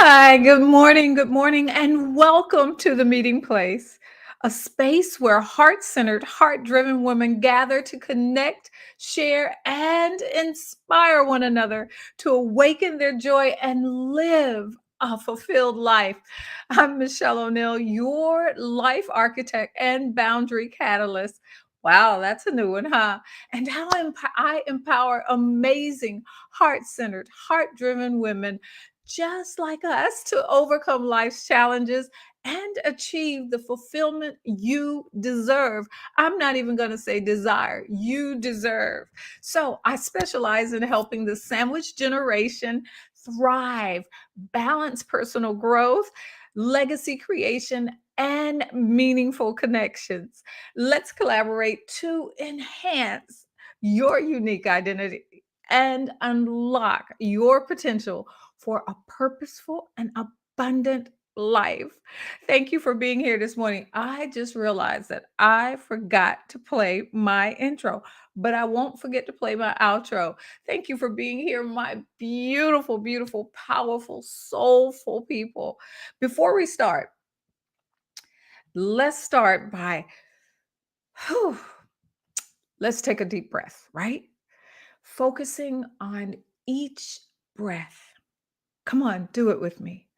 Hi, good morning, and welcome to the meeting place, a space where heart centered, heart driven women gather to connect, share, and inspire one another to awaken their joy and live a fulfilled life. I'm Michelle O'Neill, your life architect and boundary catalyst. Wow, that's a new one, huh? And how I empower amazing, heart centered, heart driven women just like us to overcome life's challenges and achieve the fulfillment you deserve. I'm not even going to say desire, you deserve. So, I specialize in helping the sandwich generation thrive, balance personal growth, legacy creation, and meaningful connections. Let's collaborate to enhance your unique identity and unlock your potential for a purposeful and abundant life. Thank you for being here this morning. I just realized that I forgot to play my intro, but I won't forget to play my outro. Thank you for being here, my beautiful, beautiful, powerful, soulful people. Before we start, let's start by, whew, let's take a deep breath, right? Focusing on each breath. Come on, do it with me.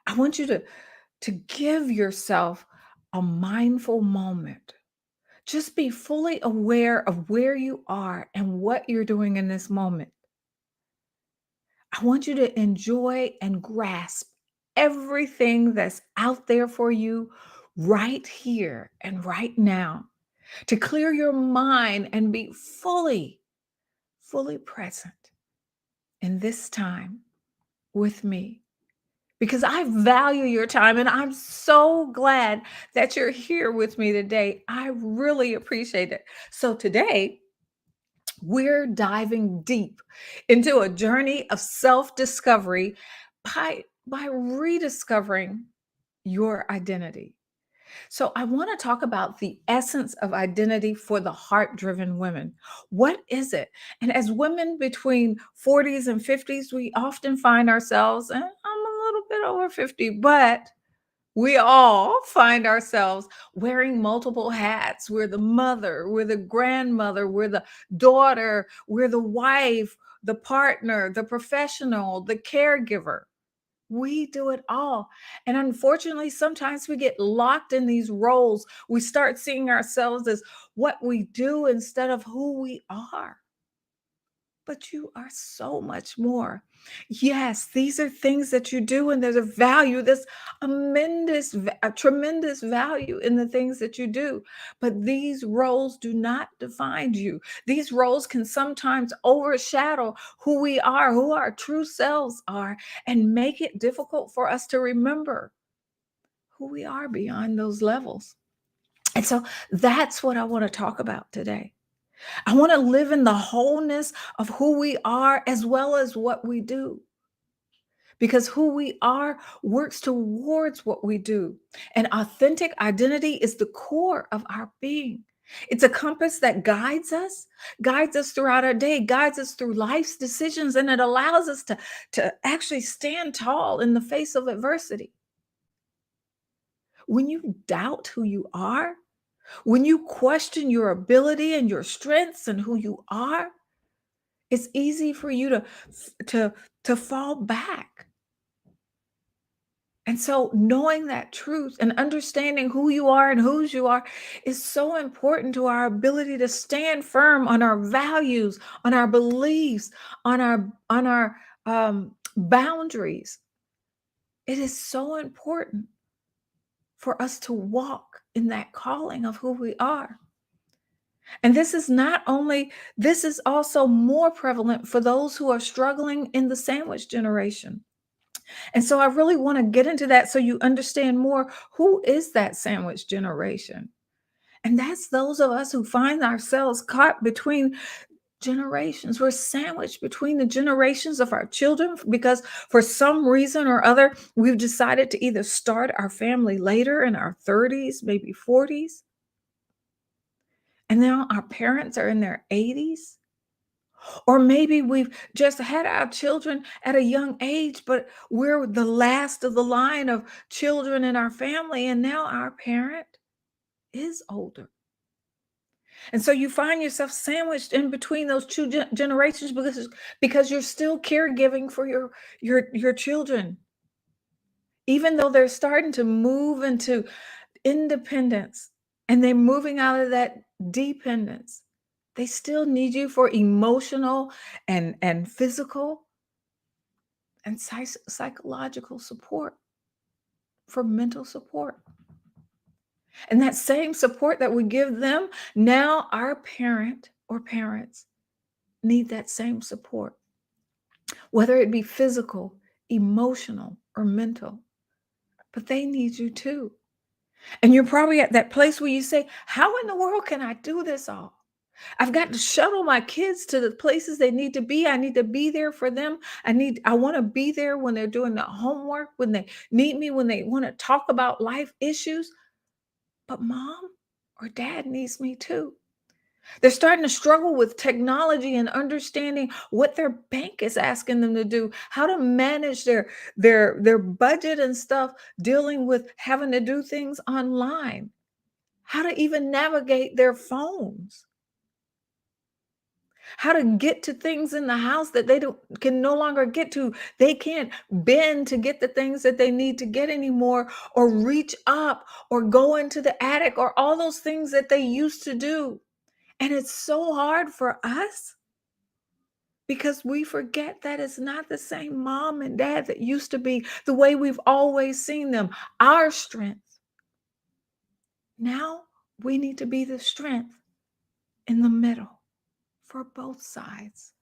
I want you to give yourself a mindful moment. Just be fully aware of where you are and what you're doing in this moment. I want you to enjoy and grasp everything that's out there for you right here and right now, to clear your mind and be fully present in this time with me, because I value your time and I'm so glad that you're here with me today. I really appreciate it. So, today we're diving deep into a journey of self discovery by rediscovering your identity. So, I want to talk about the essence of identity for the heart driven women. What is it? And as women between 40s and 50s, we often find ourselves, and I'm a little bit over 50, but we all find ourselves wearing multiple hats. We're the mother, we're the grandmother, we're the daughter, we're the wife, the partner, the professional, the caregiver. We do it all. And unfortunately, sometimes we get locked in these roles. We start seeing ourselves as what we do instead of who we are. But you are so much more. Yes, these are things that you do, and there's a value, there's a tremendous value in the things that you do. But these roles do not define you. These roles can sometimes overshadow who we are, who our true selves are, and make it difficult for us to remember who we are beyond those levels. And so that's what I want to talk about today. I want to live in the wholeness of who we are as well as what we do, because who we are works towards what we do. And authentic identity is the core of our being. It's a compass that guides us throughout our day, guides us through life's decisions, and it allows us to actually stand tall in the face of adversity. When you doubt who you are, when you question your ability and your strengths and who you are, it's easy for you to to fall back. And so knowing that truth and understanding who you are and whose you are is so important to our ability to stand firm on our values, on our beliefs, on our boundaries. It is so important for us to walk in that calling of who we are. And this is also more prevalent for those who are struggling in the sandwich generation. And so I really want to get into that so you understand more, who is that sandwich generation? And that's those of us who find ourselves caught between generations. We're sandwiched between the generations of our children because for some reason or other, we've decided to either start our family later in our 30s, maybe 40s, and now our parents are in their 80s. Or maybe we've just had our children at a young age, but we're the last of the line of children in our family, and now our parent is older. And so you find yourself sandwiched in between those two generations because you're still caregiving for your children. Even though they're starting to move into independence and they're moving out of that dependence, they still need you for emotional and physical and psychological support, for mental support. And that same support that we give them, now our parent or parents need that same support, whether it be physical, emotional, or mental. But they need you too. And you're probably at that place where you say, how in the world can I do this all? I've got to shuttle my kids to the places they need to be. I need to be there for them. I want to be there when they're doing the homework, when they need me, when they want to talk about life issues. But mom or dad needs me too. They're starting to struggle with technology and understanding what their bank is asking them to do, how to manage their budget and stuff, dealing with having to do things online, how to even navigate their phones, how to get to things in the house that they don't can no longer get to. They can't bend to get the things that they need to get anymore, or reach up or go into the attic, or all those things that they used to do. And it's so hard for us because we forget that it's not the same mom and dad that used to be the way we've always seen them, our strength. Now we need to be the strength in the middle for both sides.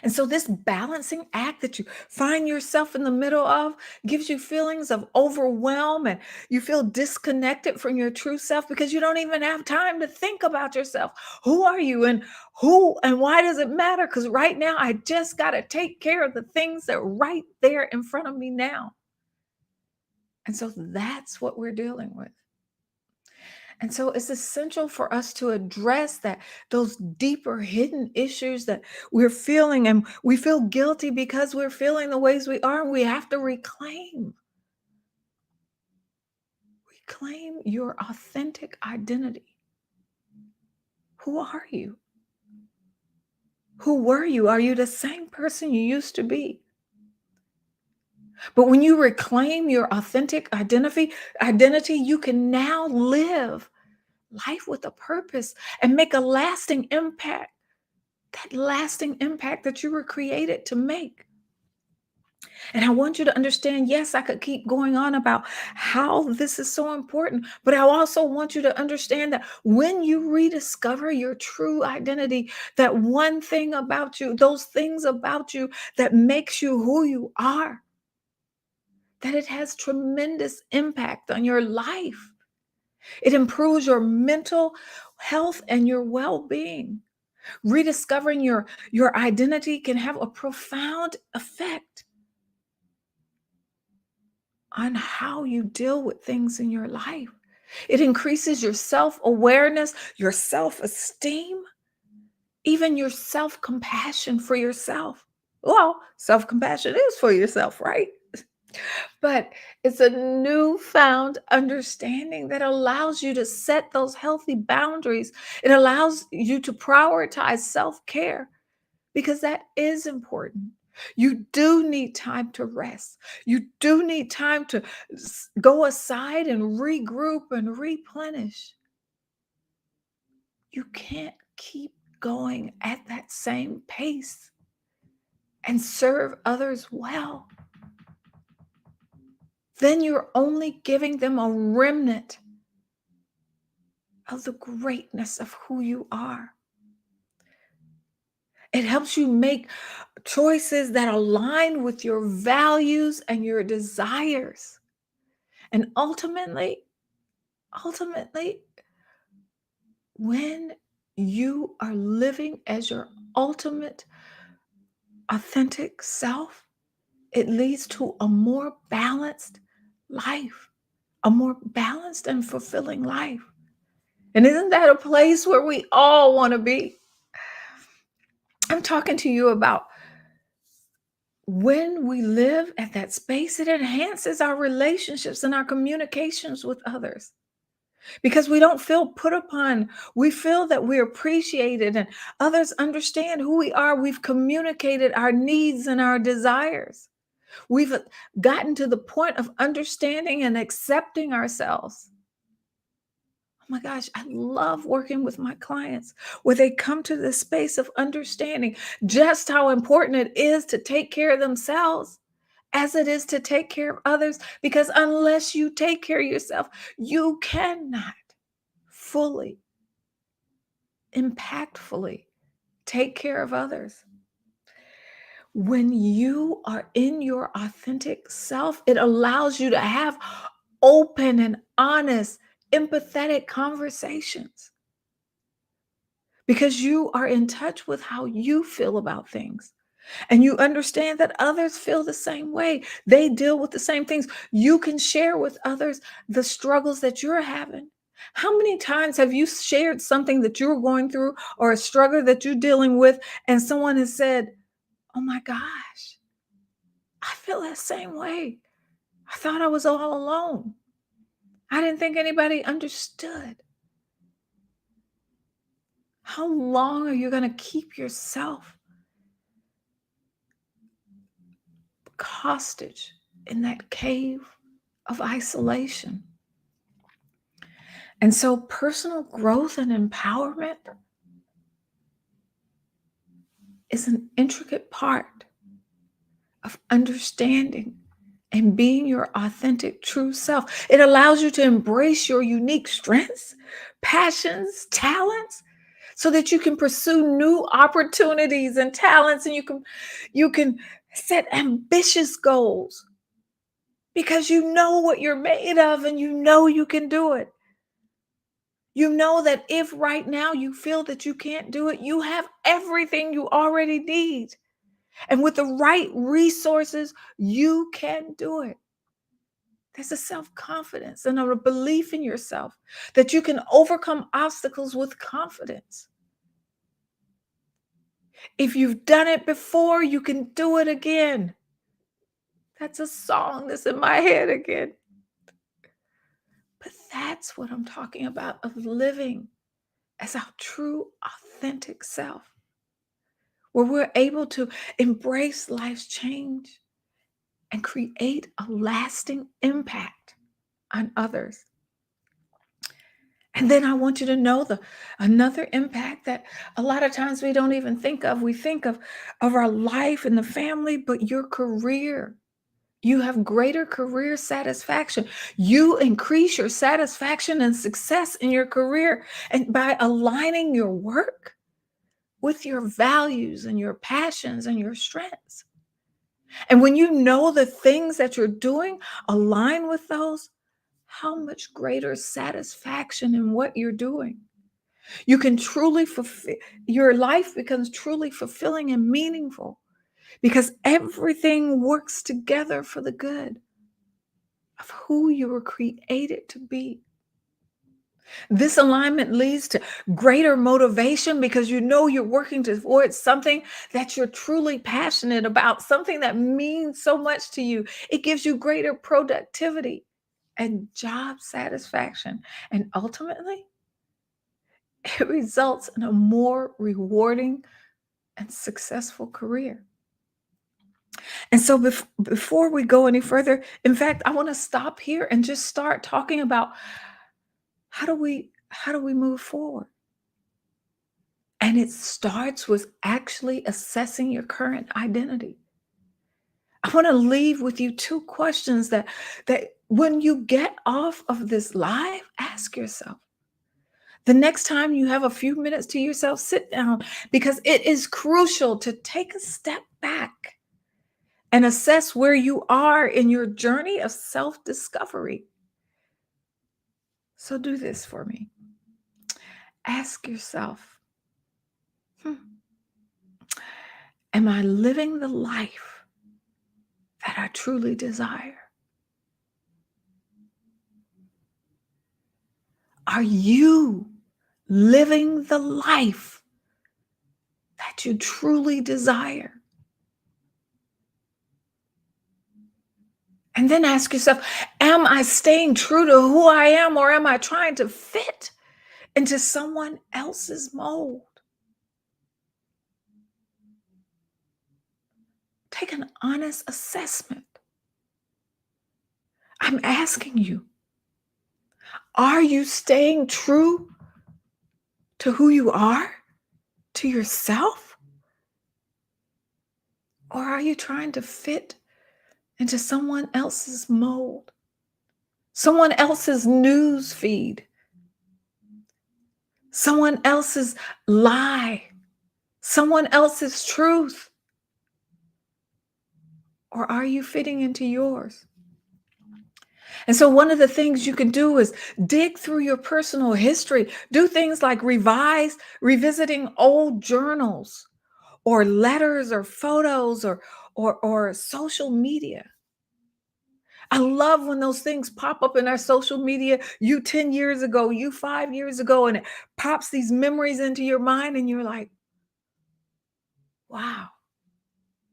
And so, this balancing act that you find yourself in the middle of gives you feelings of overwhelm, and you feel disconnected from your true self because you don't even have time to think about yourself. Who are you, and who and why does it matter? Because right now, I just got to take care of the things that are right there in front of me now. And so, that's what we're dealing with. And so it's essential for us to address that, those deeper hidden issues that we're feeling, and we feel guilty because we're feeling the ways we are, and we have to reclaim your authentic identity. Who are you? Who were you? Are you the same person you used to be? But when you reclaim your authentic identity, you can now live life with a purpose and make a lasting impact, that lasting impact that you were created to make. And I want you to understand, yes, I could keep going on about how this is so important, but I also want you to understand that when you rediscover your true identity, that one thing about you, those things about you that makes you who you are, that it has tremendous impact on your life. It improves your mental health and your well-being. Rediscovering your identity can have a profound effect on how you deal with things in your life. It increases your self-awareness, your self-esteem, even your self-compassion for yourself. Well, self-compassion is for yourself, right? But it's a newfound understanding that allows you to set those healthy boundaries. It allows you to prioritize self-care, because that is important. You do need time to rest. You do need time to go aside and regroup and replenish. You can't keep going at that same pace and serve others well. Then you're only giving them a remnant of the greatness of who you are. It helps you make choices that align with your values and your desires. And ultimately, when you are living as your ultimate authentic self, it leads to a more balanced life, a more balanced and fulfilling life. And isn't that a place where we all want to be? I'm talking to you about when we live at that space, it enhances our relationships and our communications with others because we don't feel put upon. We feel that we're appreciated and others understand who we are. We've communicated our needs and our desires. We've gotten to the point of understanding and accepting ourselves. Oh my gosh, I love working with my clients where they come to this space of understanding just how important it is to take care of themselves as it is to take care of others. Because unless you take care of yourself, you cannot fully, impactfully take care of others. When you are in your authentic self, it allows you to have open and honest, empathetic conversations because you are in touch with how you feel about things. And you understand that others feel the same way. They deal with the same things. You can share with others the struggles that you're having. How many times have you shared something that you're going through or a struggle that you're dealing with, and someone has said, "Oh my gosh, I feel that same way. I thought I was all alone. I didn't think anybody understood." How long are you going to keep yourself hostage in that cave of isolation? And so, personal growth and empowerment is an intricate part of understanding and being your authentic, true self. It allows you to embrace your unique strengths, passions, talents, so that you can pursue new opportunities and talents, and you can set ambitious goals because you know what you're made of and you know you can do it. You know that if right now you feel that you can't do it, you have everything you already need. And with the right resources, you can do it. There's a self confidence and a belief in yourself that you can overcome obstacles with confidence. If you've done it before, you can do it again. That's a song that's in my head again. But that's what I'm talking about of living as our true, authentic self, where we're able to embrace life's change and create a lasting impact on others. And then I want you to know the another impact that a lot of times we don't even think of. We think of our life and the family, but your career. You have greater career satisfaction. You increase your satisfaction and success in your career and by aligning your work with your values and your passions and your strengths. And when you know the things that you're doing align with those, how much greater satisfaction in what you're doing. You can truly fulfill your life becomes truly fulfilling and meaningful because everything works together for the good of who you were created to be. This alignment leads to greater motivation because you know you're working towards something that you're truly passionate about, something that means so much to you. It gives you greater productivity and job satisfaction. And ultimately, it results in a more rewarding and successful career. And so before we go any further, in fact, I want to stop here and just start talking about how do we move forward? And it starts with actually assessing your current identity. I want to leave with you two questions that when you get off of this live, ask yourself. The next time you have a few minutes to yourself, sit down because it is crucial to take a step back and assess where you are in your journey of self-discovery. So do this for me. Ask yourself, "Hmm, am I living the life that I truly desire? Are you living the life that what you truly desire. And then ask yourself, am I staying true to who I am, or am I trying to fit into someone else's mold? Take an honest assessment. I'm asking you, are you staying true to who you are, to yourself? Or are you trying to fit into someone else's mold, someone else's news feed, someone else's lie, someone else's truth? Or are you fitting into yours? And so, one of the things you can do is dig through your personal history. Do things like revisiting old journals, or letters, or photos, or social media. I love when those things pop up in our social media. You 10 years ago, you 5 years ago, and it pops these memories into your mind, and you're like, wow,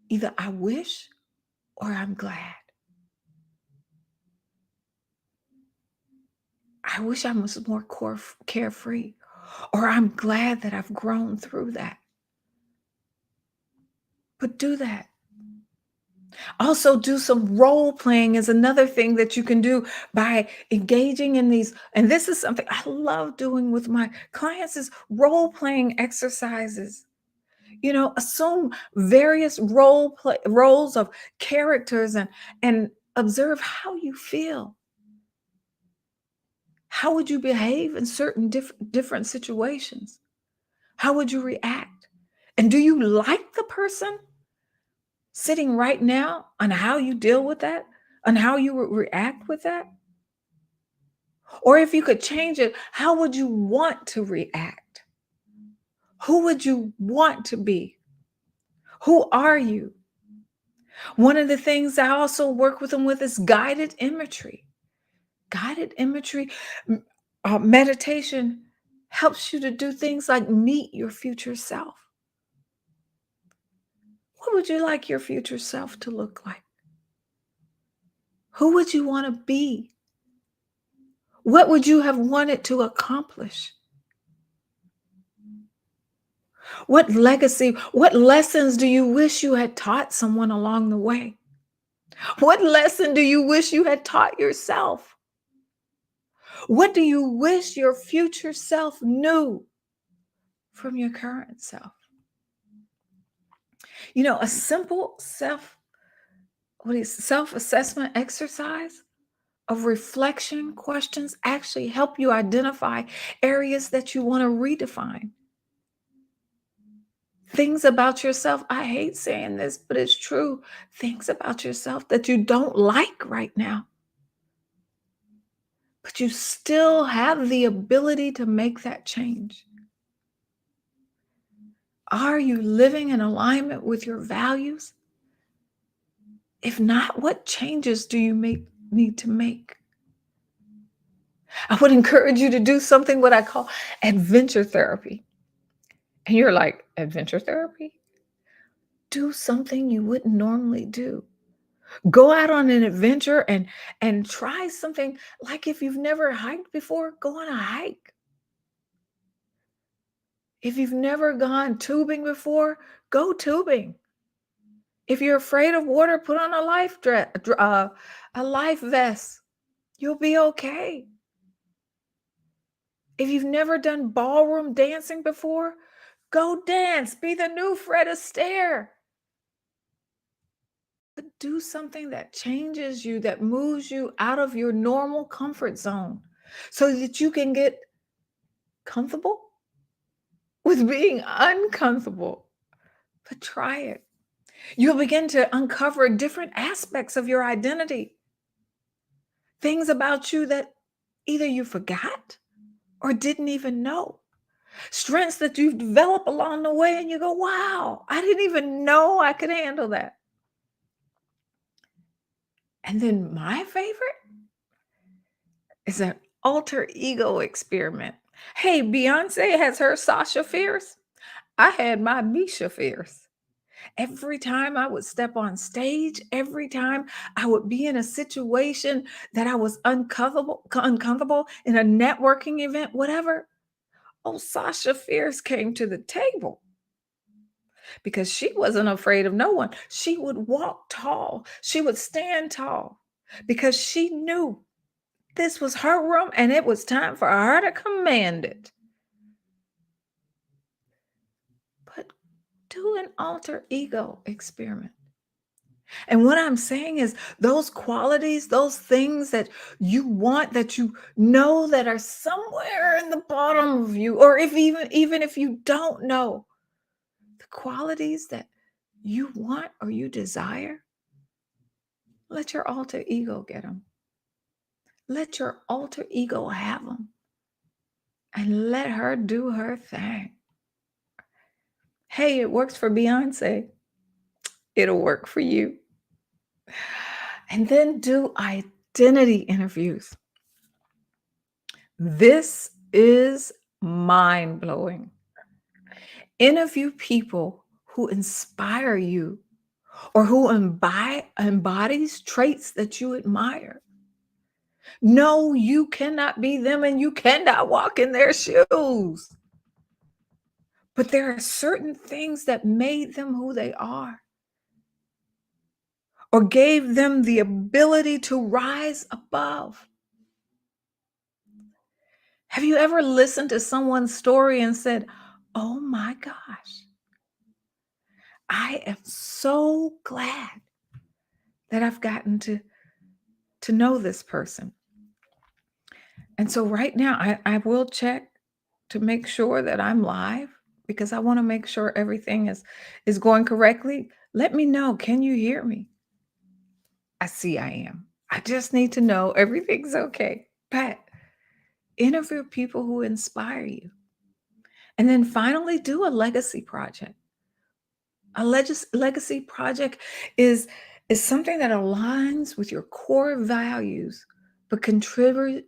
either I wish or I'm glad. I wish I was more carefree, or I'm glad that I've grown through that. But do that. Also, do some role playing is another thing that you can do by engaging in these. And this is something I love doing with my clients is role playing exercises. Assume various roles of characters, and observe how you feel. How would you behave in certain different situations? How would you react? And do you like the person sitting right now, on how you deal with that, on how you would react with that? Or if you could change it, how would you want to react? Who would you want to be? Who are you? One of the things I also work with them with is guided imagery. Guided imagery, meditation helps you to do things like meet your future self. What would you like your future self to look like? Who would you want to be? What would you have wanted to accomplish? What legacy, what lessons do you wish you had taught someone along the way? What lesson do you wish you had taught yourself? What do you wish your future self knew from your current self? A simple self-assessment exercise of reflection questions actually help you identify areas that you want to redefine. Things about yourself, I hate saying this, but it's true. Things about yourself that you don't like right now, but you still have the ability to make that change. Are you living in alignment with your values? If not, what changes do you need to make? I would encourage you to do something what I call adventure therapy. And you're like, adventure therapy? Do something you wouldn't normally do. Go out on an adventure and try something. Like if you've never hiked before, go on a hike. If you've never gone tubing before, go tubing. If you're afraid of water, put on a life vest. You'll be okay. If you've never done ballroom dancing before, go dance. Be the new Fred Astaire. But do something that changes you, that moves you out of your normal comfort zone so that you can get comfortable with being uncomfortable. But try it. You'll begin to uncover different aspects of your identity, things about you that either you forgot or didn't even know, strengths that you've developed along the way, and you go, wow, I didn't even know I could handle that. And then my favorite is an alter ego experiment. Hey, Beyonce has her Sasha Fierce. I had my Misha fears. Every time I would step on stage, every time I would be in a situation that I was uncomfortable in a networking event, whatever. Oh, Sasha Fierce came to the table because she wasn't afraid of no one. She would walk tall, she would stand tall because she knew this was her room and it was time for her to command it. But do an alter ego experiment. And what I'm saying is those qualities, those things that you want, that you know that are somewhere in the bottom of you, or if even if you don't know, the qualities that you want or you desire, let your alter ego get them. Let your alter ego have them and let her do her thing. Hey, it works for Beyonce. It'll work for you. And then do identity interviews. This is mind blowing. Interview people who inspire you or who embodies traits that you admire. No, you cannot be them and you cannot walk in their shoes. But there are certain things that made them who they are or gave them the ability to rise above. Have you ever listened to someone's story and said, "Oh my gosh, I am so glad that I've gotten to know this person." And so right now I will check to make sure that I'm live because I want to make sure everything is going correctly. Let me know. Can you hear me? I see I am. I just need to know everything's okay. But interview people who inspire you. And then finally do a legacy project. A legacy project is something that aligns with your core values, but contributes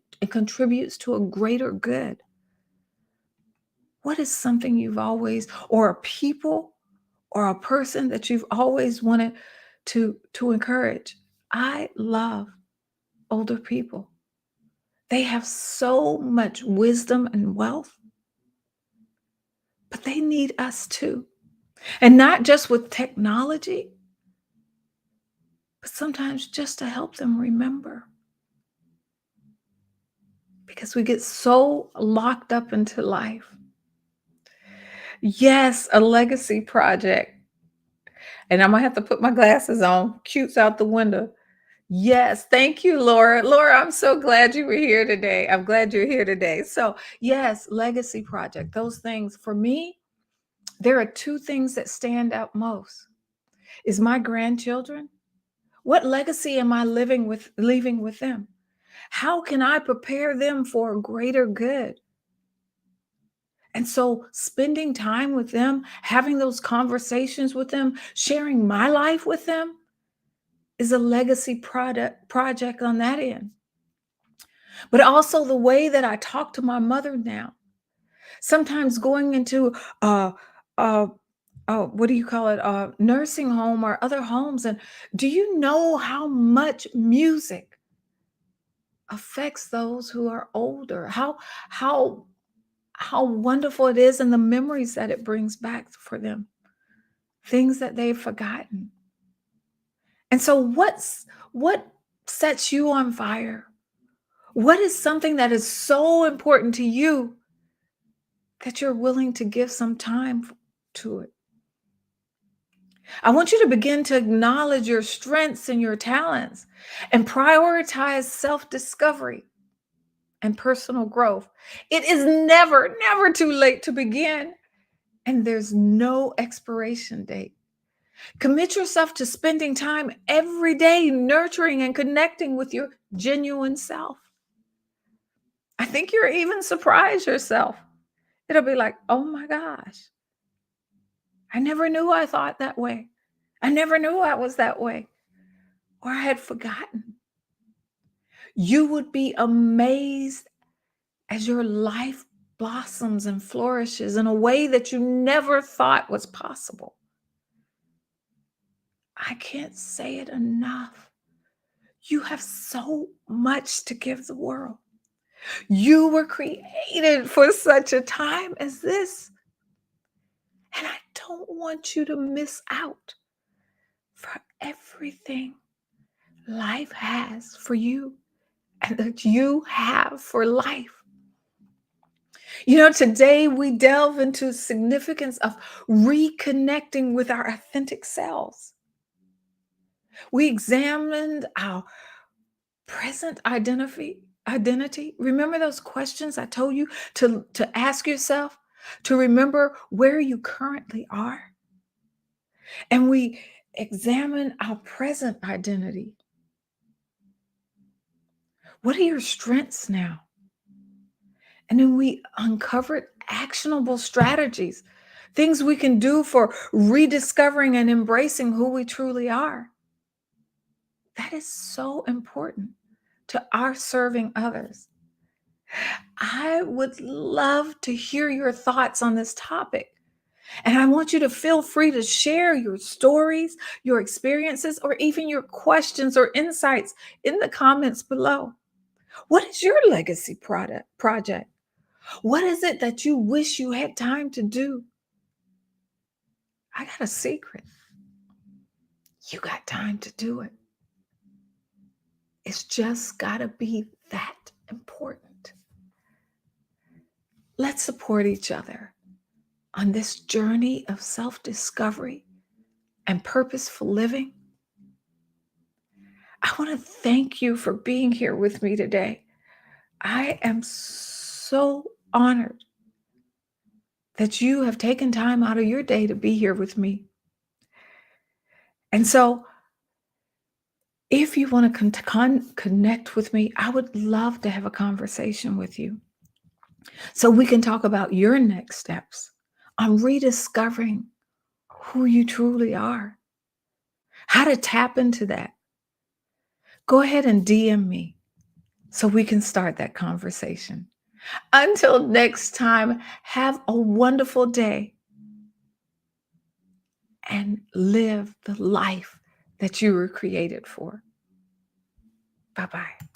to a greater good. What is something you've always, or a people, or a person that you've always wanted to encourage? I love older people. They have so much wisdom and wealth, but they need us too. And not just with technology, but sometimes just to help them remember. Because we get so locked up into life. Yes, a legacy project. And I'm gonna have to put my glasses on. Cute's out the window. Yes, thank you, Laura. Laura, I'm so glad you were here today. I'm glad you're here today. So, yes, legacy project. Those things for me, there are two things that stand out most. Is my grandchildren. What legacy am I leaving with them? How can I prepare them for a greater good? And so spending time with them, having those conversations with them, sharing my life with them is a legacy project on that end. But also the way that I talk to my mother now, sometimes going into uh, what do you call it? Nursing home or other homes. And do you know how much music affects those who are older? How how wonderful it is and the memories that it brings back for them, things that they've forgotten. And so what sets you on fire? What is something that is so important to you that you're willing to give some time to it? I want you to begin to acknowledge your strengths and your talents and prioritize self-discovery and personal growth. It is never too late to begin, and there's no expiration date. Commit yourself to spending time every day nurturing and connecting with your genuine self. I think you're even surprise yourself. It'll be like, oh my gosh, I never knew I thought that way. I never knew I was that way, or I had forgotten. You would be amazed as your life blossoms and flourishes in a way that you never thought was possible. I can't say it enough. You have so much to give the world. You were created for such a time as this. And I don't want you to miss out for everything life has for you and that you have for life. Today we delve into significance of reconnecting with our authentic selves. We examined our present identity. Remember those questions I told you to ask yourself, to remember where you currently are? And we examine our present identity. What are your strengths now? And then we uncovered actionable strategies, things we can do for rediscovering and embracing who we truly are. That is so important to our serving others. I would love to hear your thoughts on this topic. And I want you to feel free to share your stories, your experiences, or even your questions or insights in the comments below. What is your legacy project? What is it that you wish you had time to do? I got a secret. You got time to do it. It's just got to be that important. Let's support each other on this journey of self-discovery and purposeful living. I want to thank you for being here with me today. I am so honored that you have taken time out of your day to be here with me. And so, if you want to connect with me, I would love to have a conversation with you so we can talk about your next steps on rediscovering who you truly are, how to tap into that. Go ahead and DM me so we can start that conversation. Until next time, have a wonderful day and live the life that you were created for. Bye-bye.